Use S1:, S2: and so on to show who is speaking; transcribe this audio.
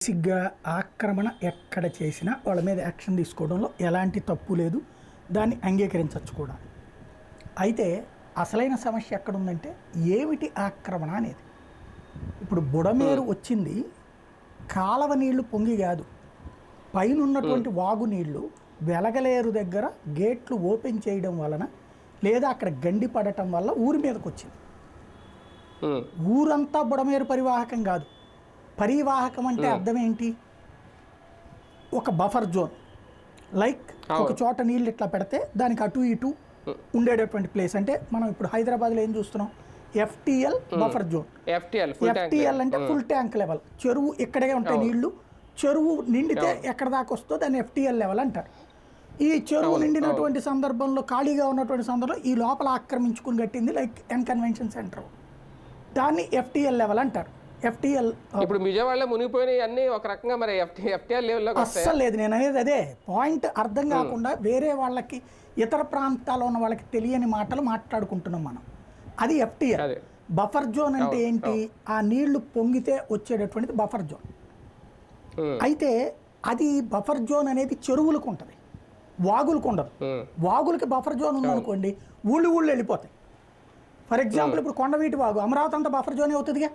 S1: బేసిక్గా ఆక్రమణ ఎక్కడ చేసినా వాళ్ళ మీద యాక్షన్ తీసుకోవడంలో ఎలాంటి తప్పు లేదు, దాన్ని అంగీకరించవచ్చు కూడా. అయితే అసలైన సమస్య ఎక్కడుందంటే ఏమిటి ఆక్రమణ అనేది. ఇప్పుడు బుడమేరు వచ్చింది కాలవ నీళ్లు పొంగి కాదు, పైన ఉన్నటువంటి వాగు నీళ్లు వెలగలేరు దగ్గర గేట్లు ఓపెన్ చేయడం వలన లేదా అక్కడ గండి పడటం వల్ల ఊరి మీదకి వచ్చింది. ఊరంతా బుడమేరు పరివాహకం కాదు. పరివాహకం అంటే అర్థం ఏంటి? ఒక బఫర్ జోన్, లైక్ ఒక చోట నీళ్ళు ఇట్లా పెడితే దానికి అటు ఇటు ఉండేటటువంటి ప్లేస్. అంటే మనం ఇప్పుడు హైదరాబాద్లో ఏం చూస్తున్నాం, ఎఫ్టిఎల్ బఫర్ జోన్. ఎఫ్టిఎల్ అంటే ఫుల్ ట్యాంక్ లెవెల్. చెరువు ఇక్కడే ఉంటాయి నీళ్లు, చెరువు నిండితే ఎక్కడ దాకా వస్తుందో దాన్ని ఎఫ్టిఎల్ లెవెల్ అంటారు. ఈ చెరువు నిండినటువంటి సందర్భంలో, ఖాళీగా ఉన్నటువంటి సందర్భంలో ఈ లోపల ఆక్రమించుకుని కట్టింది లైక్ ఎన్ కన్వెన్షన్ సెంటర్, దాన్ని ఎఫ్టిఎల్ లెవెల్ అంటారు. ఎఫ్టిఎల్
S2: ఇప్పుడు విజయవాడలో మునిగిపోయినాయి అన్ని ఒక రకంగా మరి ఎఫ్టిఎల్ లెవెల్లో
S1: అస్సలు లేదు. నేను అనేది అదే పాయింట్. అర్థం కాకుండా వేరే వాళ్ళకి, ఇతర ప్రాంతాల్లో ఉన్న వాళ్ళకి తెలియని మాటలు మాట్లాడుకుంటున్నాం మనం. అది ఎఫ్టిఎల్. బఫర్ జోన్ అంటే ఏంటి? ఆ నీళ్లు పొంగితే వచ్చేటటువంటిది బఫర్ జోన్. అయితే అది బఫర్ జోన్ అనేది చెరువులకు ఉంటుంది, వాగులకు ఉండదు. వాగులకి బఫర్ జోన్ ఉందనుకోండి, ఊళ్ళు వెళ్ళిపోతాయి. ఫర్ ఎగ్జాంపుల్ ఇప్పుడు కొండవీటి వాగు, అమరావతి అంతా బఫర్ జోనే అవుతుందిగా.